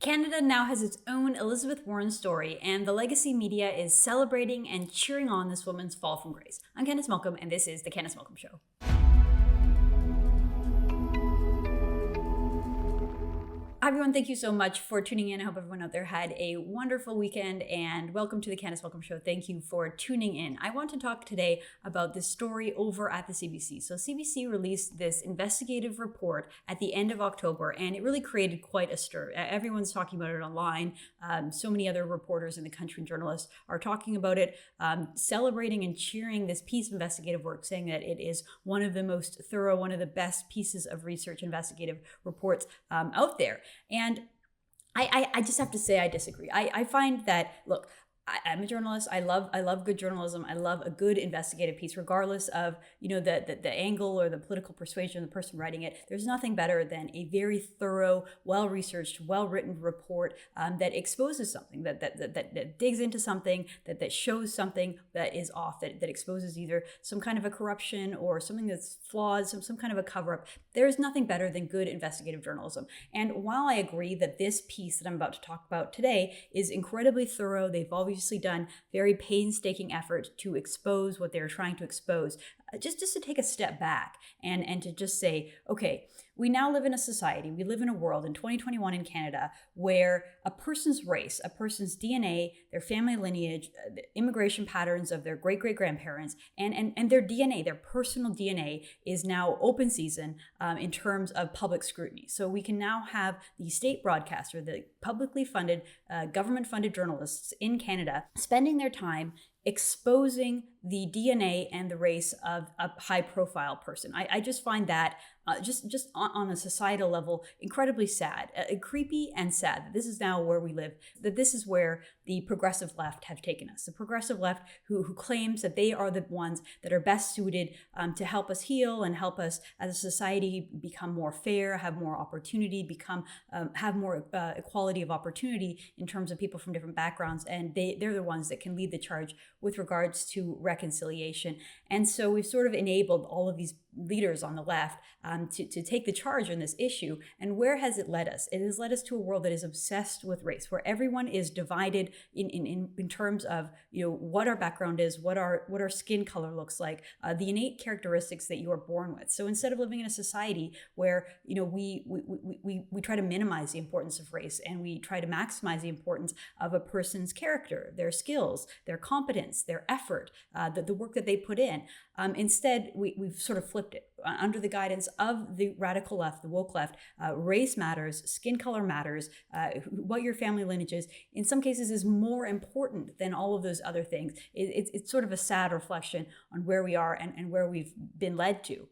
Canada now has its own Elizabeth Warren story, and the legacy media is celebrating and cheering on this woman's fall from grace. I'm Candice Malcolm, and this is The Candice Malcolm Show. Hi everyone, thank you so much for tuning in. I hope everyone out there had a wonderful weekend, and welcome to the Candice Malcolm Show. Thank you for tuning in. I want to talk today about this story over at the CBC. So CBC released this investigative report at the end of October, and it really created quite a stir. Everyone's talking about it online. So many other reporters in the country and journalists are talking about it, celebrating and cheering this piece of investigative work, saying that it is one of the most thorough, one of the best pieces of research investigative reports out there. And I just have to say I disagree. I find that, look, I'm a journalist. I love good journalism. I love a good investigative piece, regardless of the angle or the political persuasion of the person writing it. There's nothing better than a very thorough, well-researched, well-written report that exposes something, that digs into something, that shows something that is off, that exposes either some kind of a corruption or something that's flawed, some kind of a cover-up. There's nothing better than good investigative journalism. And while I agree that this piece that I'm about to talk about today is incredibly thorough, they've obviously done very painstaking effort to expose what they're trying to expose, just to take a step back and to just say, okay, we now live in a society, we live in a world in 2021 in Canada where a person's race, a person's DNA, their family lineage, the immigration patterns of their great-great-grandparents, and their DNA, their personal DNA is now open season in terms of public scrutiny. So we can now have the state broadcaster, the publicly funded, government-funded journalists in Canada spending their time exposing the DNA and the race of a high-profile person. I just find that just on a societal level incredibly sad, creepy and sad. That this is now where we live, that this is where the progressive left have taken us. The progressive left who claims that they are the ones that are best suited to help us heal and help us as a society become more fair, have more opportunity, have more equality of opportunity in terms of people from different backgrounds. And they're the ones that can lead the charge with regards to reconciliation. And so we've sort of enabled all of these leaders on the left to take the charge on this issue. And where has it led us? It has led us to a world that is obsessed with race, where everyone is divided in terms of what our background is, what our skin color looks like, the innate characteristics that you are born with. So instead of living in a society where we try to minimize the importance of race and we try to maximize the importance of a person's character, their skills, their competence, their effort, the work that they put in, instead we've sort of flipped it under the guidance of the radical left, the woke left. Race matters, skin color matters, what your family lineage is, in some cases is more important than all of those other things. It's sort of a sad reflection on where we are and where we've been led to.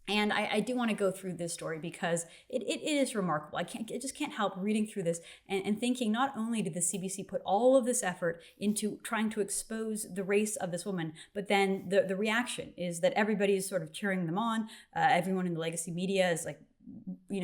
And I do want to go through this story because it is remarkable. I just can't help reading through this and thinking, not only did the CBC put all of this effort into trying to expose the race of this woman, but then the reaction is that everybody is sort of cheering them on. Everyone in the legacy media is like,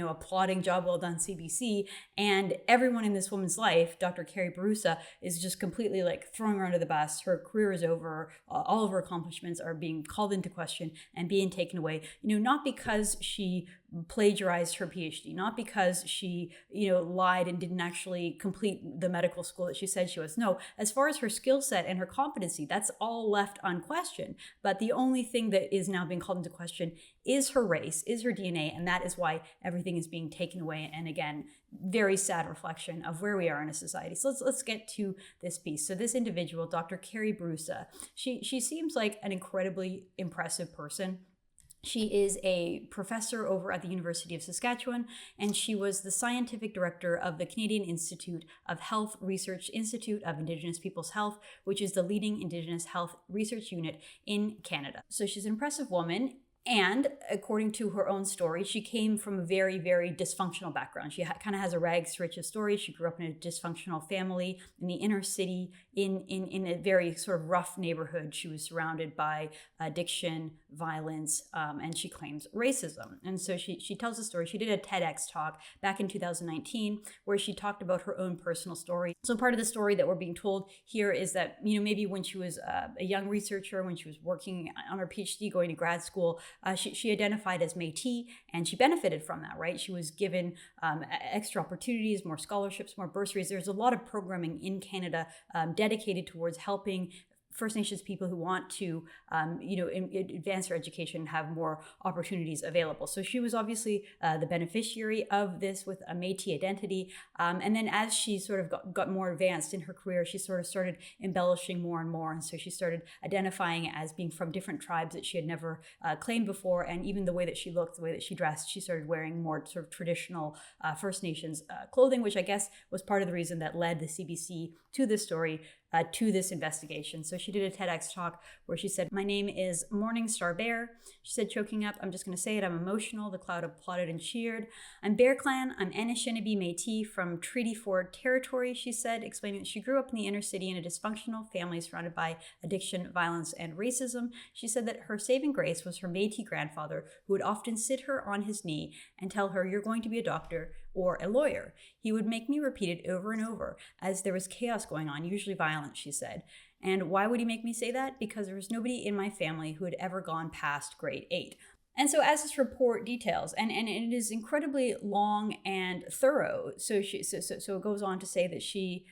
applauding job well done CBC, and everyone in this woman's life, Dr. Carrie Bourassa, is just completely like throwing her under the bus. Her career is over. All of her accomplishments are being called into question and being taken away. Not because she plagiarized her PhD, not because she, lied and didn't actually complete the medical school that she said she was. No, as far as her skill set and her competency, that's all left unquestioned. But the only thing that is now being called into question is her race, is her DNA, and that is why everything is being taken away. And again, very sad reflection of where we are in a society. So let's get to this piece. So this individual, Dr. Carrie Bourassa, she seems like an incredibly impressive person. She is a professor over at the University of Saskatchewan, and she was the scientific director of the Canadian Institute of Health Research Institute of Indigenous Peoples' Health, which is the leading Indigenous health research unit in Canada. So she's an impressive woman. And according to her own story, she came from a very, very dysfunctional background. She kind of has a rags to riches story. She grew up in a dysfunctional family in the inner city, in a very sort of rough neighborhood. She was surrounded by addiction, violence, and she claims racism. And so she tells the story. She did a TEDx talk back in 2019 where she talked about her own personal story. So part of the story that we're being told here is that, maybe when she was a young researcher, when she was working on her PhD, going to grad school, she identified as Métis, and she benefited from that, right? She was given extra opportunities, more scholarships, more bursaries. There's a lot of programming in Canada dedicated towards helping First Nations people who want to, advance their education and have more opportunities available. So she was obviously the beneficiary of this with a Métis identity. And then as she sort of got more advanced in her career, she sort of started embellishing more and more. And so she started identifying as being from different tribes that she had never claimed before. And even the way that she looked, the way that she dressed, she started wearing more sort of traditional First Nations clothing, which I guess was part of the reason that led the CBC to this story, to this investigation. So she did a TEDx talk where she said, "My name is Morning Star Bear." She said, choking up, "I'm just going to say it, I'm emotional. The crowd applauded and cheered. I'm Bear Clan. I'm Anishinaabe Métis from Treaty 4 territory," she said, explaining that she grew up in the inner city in a dysfunctional family surrounded by addiction, violence, and racism. She said that her saving grace was her Métis grandfather, who would often sit her on his knee and tell her, "You're going to be a doctor or a lawyer." He would make me repeat it over and over as there was chaos going on, usually violence, she said. And why would he make me say that? Because there was nobody in my family who had ever gone past grade 8. And so as this report details, and it is incredibly long and thorough, so it goes on to say that she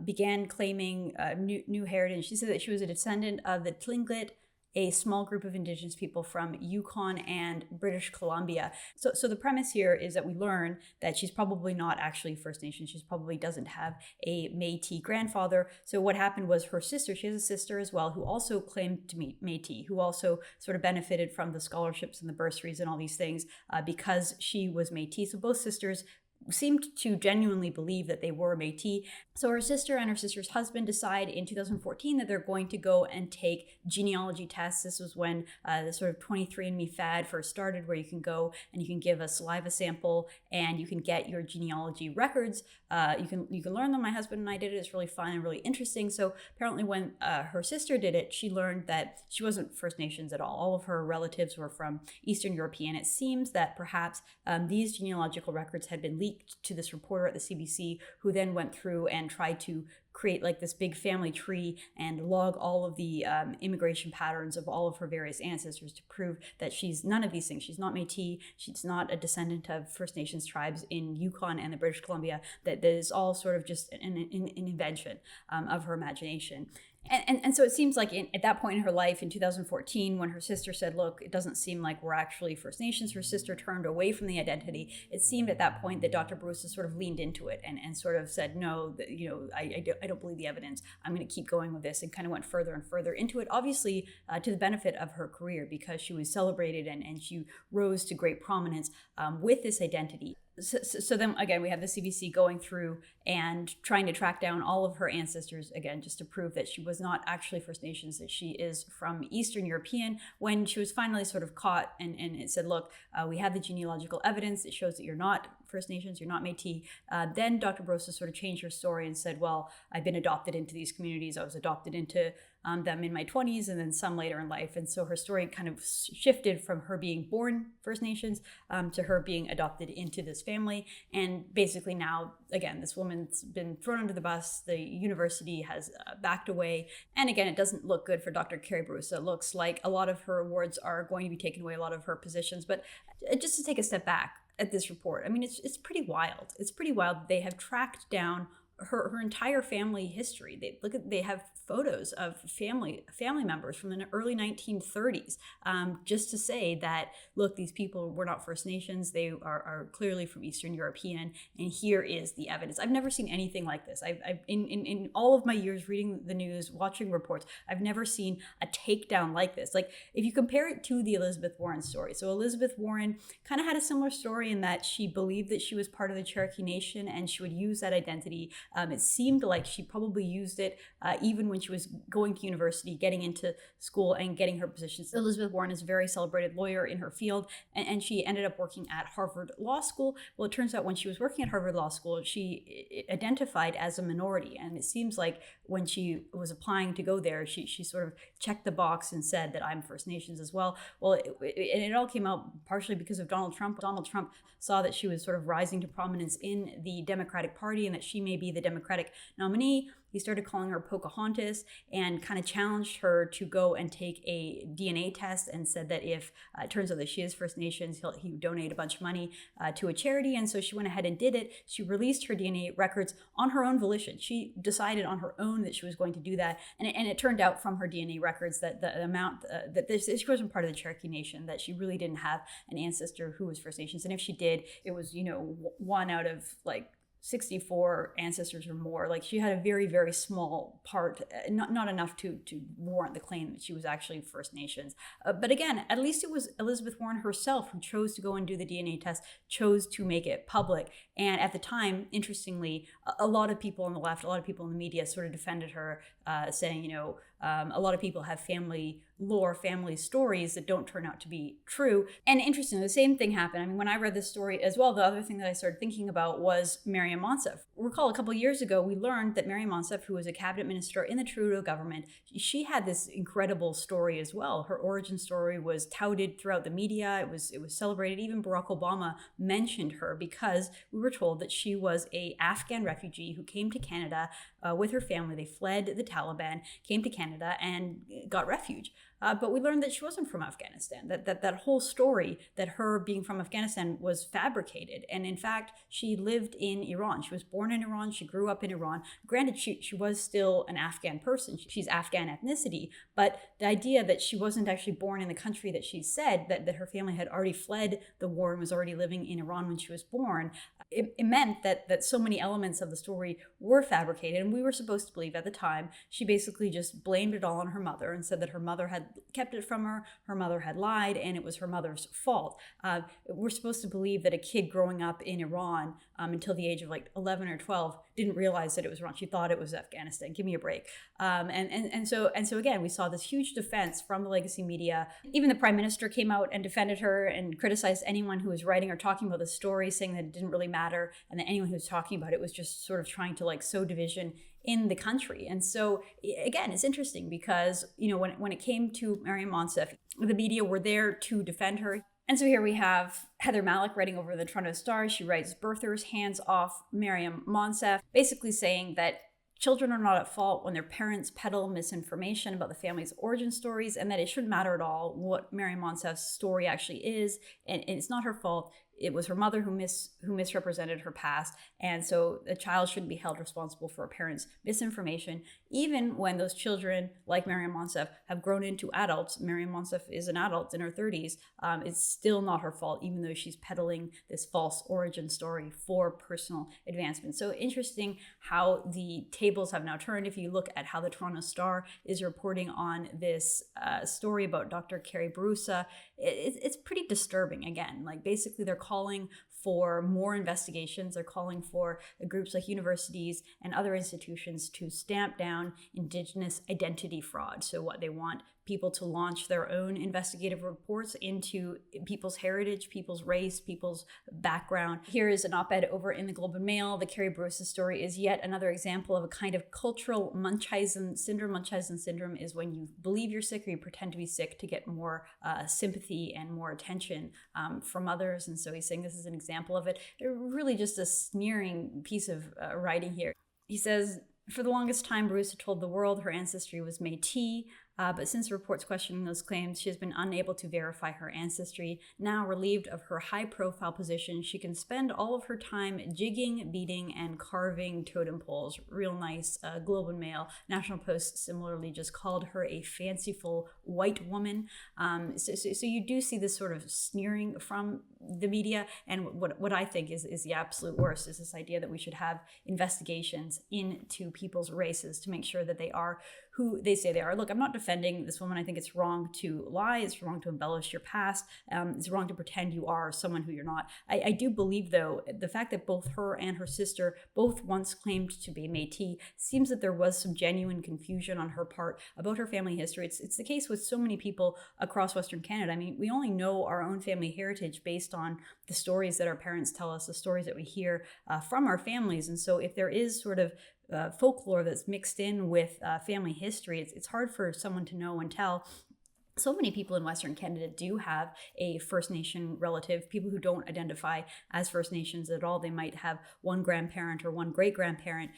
began claiming new heritage. She said that she was a descendant of the Tlingit, a small group of Indigenous people from Yukon and British Columbia. So the premise here is that we learn that she's probably not actually First Nation. She probably doesn't have a Métis grandfather. So what happened was her sister, she has a sister as well, who also claimed to be Métis, who also sort of benefited from the scholarships and the bursaries and all these things because she was Métis. So both sisters seemed to genuinely believe that they were Métis. So her sister and her sister's husband decide in 2014 that they're going to go and take genealogy tests. This was when the sort of 23andMe fad first started, where you can go and you can give a saliva sample and you can get your genealogy records. You can learn them. My husband and I did it. It's really fun and really interesting. So apparently when her sister did it, she learned that she wasn't First Nations at all. All of her relatives were from Eastern European. It seems that perhaps these genealogical records had been leaked to this reporter at the CBC, who then went through and tried to create like this big family tree and log all of the immigration patterns of all of her various ancestors to prove that she's none of these things. She's not Métis. She's not a descendant of First Nations tribes in Yukon and the British Columbia. That is all sort of just an invention of her imagination. And so it seems like at that point in her life, in 2014, when her sister said, "Look, it doesn't seem like we're actually First Nations," her sister turned away from the identity. It seemed at that point that Dr. Bourassa sort of leaned into it and sort of said, "No, I don't believe the evidence. I'm going to keep going with this," and kind of went further and further into it, obviously to the benefit of her career, because she was celebrated and she rose to great prominence with this identity. So then again, we have the CBC going through and trying to track down all of her ancestors, again, just to prove that she was not actually First Nations, that she is from Eastern European. When she was finally sort of caught and it said, "Look, we have the genealogical evidence. It shows that you're not First Nations, you're not Métis." Then Dr. Bourassa sort of changed her story and said, "Well, I've been adopted into these communities. I was adopted into them in my 20s and then some later in life." And so her story kind of shifted from her being born First Nations to her being adopted into this family. And basically now, again, this woman's been thrown under the bus. The university has backed away. And again, it doesn't look good for Dr. Carrie Bourassa. It looks like a lot of her awards are going to be taken away, a lot of her positions. But just to take a step back at this report, I mean, it's pretty wild. It's pretty wild. They have tracked down her entire family history. They have photos of family members from the early 1930s, just to say that, look, these people were not First Nations. They are clearly from Eastern European, and here is the evidence. I've never seen anything like this. I've in all of my years reading the news, watching reports, I've never seen a takedown like this. Like, if you compare it to the Elizabeth Warren story. So Elizabeth Warren kind of had a similar story in that she believed that she was part of the Cherokee Nation and she would use that identity. It seemed like she probably used it even when she was going to university, getting into school and getting her positions. Elizabeth Warren is a very celebrated lawyer in her field, and she ended up working at Harvard Law School. Well, it turns out when she was working at Harvard Law School, she identified as a minority. And it seems like when she was applying to go there, she sort of checked the box and said that I'm First Nations as well. Well, it all came out partially because of Donald Trump. Donald Trump saw that she was sort of rising to prominence in the Democratic Party and that she may be the Democratic nominee. He started calling her Pocahontas and kind of challenged her to go and take a DNA test, and said that if it turns out that she is First Nations, he would donate a bunch of money to a charity. And so she went ahead and did it. She released her DNA records on her own volition. She decided on her own that she was going to do that. And it turned out from her DNA records that the amount that she wasn't part of the Cherokee Nation, that she really didn't have an ancestor who was First Nations. And if she did, it was, one out of like 64 ancestors or more. Like, she had a very, very small part, not enough to warrant the claim that she was actually First Nations. But again, at least it was Elizabeth Warren herself who chose to go and do the DNA test, chose to make it public. And at the time, interestingly, a lot of people on the left, a lot of people in the media sort of defended her, saying, a lot of people have family lore, family stories that don't turn out to be true. And interestingly, the same thing happened. I mean, when I read this story as well, the other thing that I started thinking about was Mariam Monsef. Recall a couple of years ago, we learned that Mariam Monsef, who was a cabinet minister in the Trudeau government, she had this incredible story as well. Her origin story was touted throughout the media. It was celebrated. Even Barack Obama mentioned her because we were told that she was an Afghan refugee who came to Canada with her family. They fled the Taliban, came to Canada, and got refuge. But we learned that she wasn't from Afghanistan, that whole story that her being from Afghanistan was fabricated. And in fact, she lived in Iran. She was born in Iran. She grew up in Iran. Granted, she was still an Afghan person. She's Afghan ethnicity. But the idea that she wasn't actually born in the country that she said, that her family had already fled the war and was already living in Iran when she was born, it meant that so many elements of the story were fabricated. And we were supposed to believe at the time, she basically just blamed it all on her mother and said that her mother had kept it from her mother had lied, and it was her mother's fault. We're supposed to believe that a kid growing up in Iran until the age of like 11 or 12 didn't realize that it was wrong. She thought it was Afghanistan. Give me a break. And so again, we saw this huge defense from the legacy media. Even the Prime Minister came out and defended her and criticized anyone who was writing or talking about the story, saying that it didn't really matter, and that anyone who was talking about it was just sort of trying to like sow division in the country. And so again, it's interesting because, when it came to Mariam Monsef, the media were there to defend her. And so here we have Heather Malik writing over the Toronto Star. She writes, "Birthers hands off Mariam Monsef," basically saying that children are not at fault when their parents peddle misinformation about the family's origin stories, and that it shouldn't matter at all what Mariam Monsef's story actually is. And it's not her fault. It was her mother who misrepresented her past, and so the child shouldn't be held responsible for a parent's misinformation, even when those children, like Mariam Monsef, have grown into adults. Mariam Monsef is an adult in her 30s. It's still not her fault, even though she's peddling this false origin story for personal advancement. So interesting how the tables have now turned. If you look at how the Toronto Star is reporting on this story about Dr. Carrie Bourassa, it's pretty disturbing. Again, like basically they're calling for more investigations. They're calling for groups like universities and other institutions to stamp down Indigenous identity fraud. So what they want people to launch their own investigative reports into people's heritage, people's race, people's background. Here is an op-ed over in the Globe and Mail. The Carrie Bourassa story is yet another example of a kind of cultural Munchausen syndrome. Munchausen syndrome is when you believe you're sick or you pretend to be sick to get more sympathy and more attention from others. And so he's saying this is an example of it. Really just a sneering piece of writing here. He says, "For the longest time, Bourassa told the world her ancestry was Métis, but since reports questioning those claims, she has been unable to verify her ancestry. Now relieved of her high-profile position, she can spend all of her time jigging, beating, and carving totem poles." Real nice. Globe and Mail. National Post similarly just called her a fanciful white woman. So you do see this sort of sneering from the media. And what I think is the absolute worst is this idea that we should have investigations into people's races to make sure that they are who they say they are. Look, I'm not defending this woman. I think it's wrong to lie. It's wrong to embellish your past. It's wrong to pretend you are someone who you're not. I do believe, though, the fact that both her and her sister both once claimed to be Métis seems that there was some genuine confusion on her part about her family history. It's the case with so many people across Western Canada. I mean, we only know our own family heritage based on the stories that our parents tell us, the stories that we hear from our families. And so if there is sort of folklore that's mixed in with family history, it's hard for someone to know and tell so many people in Western Canada do have a First Nation relative, people who don't identify as First Nations at all. They might have one grandparent or one great grandparent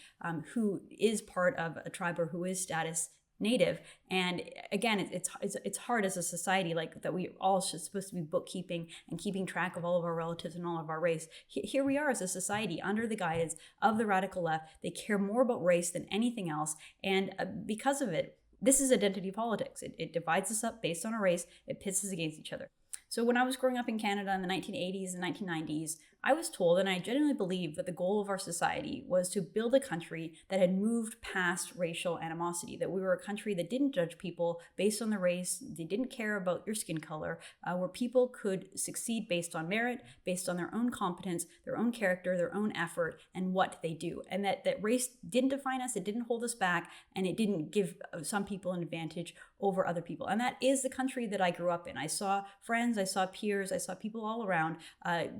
who is part of a tribe or who is status Native. And again, it's hard as a society, like that we all should supposed to be bookkeeping and keeping track of all of our relatives and all of our race. Here we are as a society under the guidance of the radical left. They care more about race than anything else. And because of it, this is identity politics. It divides us up based on a race. It pits us against each other. So when I was growing up in Canada in the 1980s and 1990s, I was told, and I genuinely believed, that the goal of our society was to build a country that had moved past racial animosity, that we were a country that didn't judge people based on their race, they didn't care about your skin color, where people could succeed based on merit, based on their own competence, their own character, their own effort, and what they do. And that race didn't define us, it didn't hold us back, and it didn't give some people an advantage over other people. And that is the country that I grew up in. I saw friends, I saw peers, I saw people all around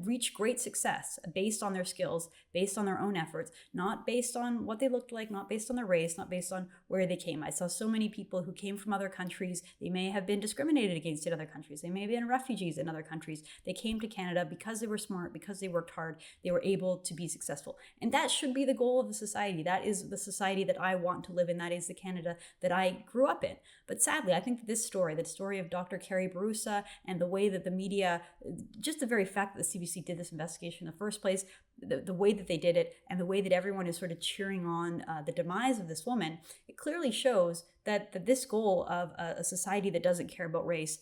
reach great success based on their skills, based on their own efforts, not based on what they looked like, not based on their race, not based on where they came. I saw so many people who came from other countries. They may have been discriminated against in other countries. They may have been refugees in other countries. They came to Canada because they were smart, because they worked hard. They were able to be successful. And that should be the goal of the society. That is the society that I want to live in. That is the Canada that I grew up in. But sadly, I think that this story, the story of Dr. Carrie Bourassa, and the way that the media, just the very fact that the CBC did this investigation in the first place, the way that they did it, and the way that everyone is sort of cheering on the demise of this woman, it clearly shows that this goal of a society that doesn't care about race,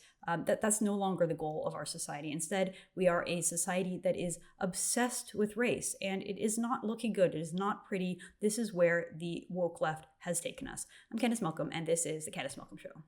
that's no longer the goal of our society. Instead, we are a society that is obsessed with race, and it is not looking good. It is not pretty. This is where the woke left has taken us. I'm Candice Malcolm, and this is the Candice Malcolm Show.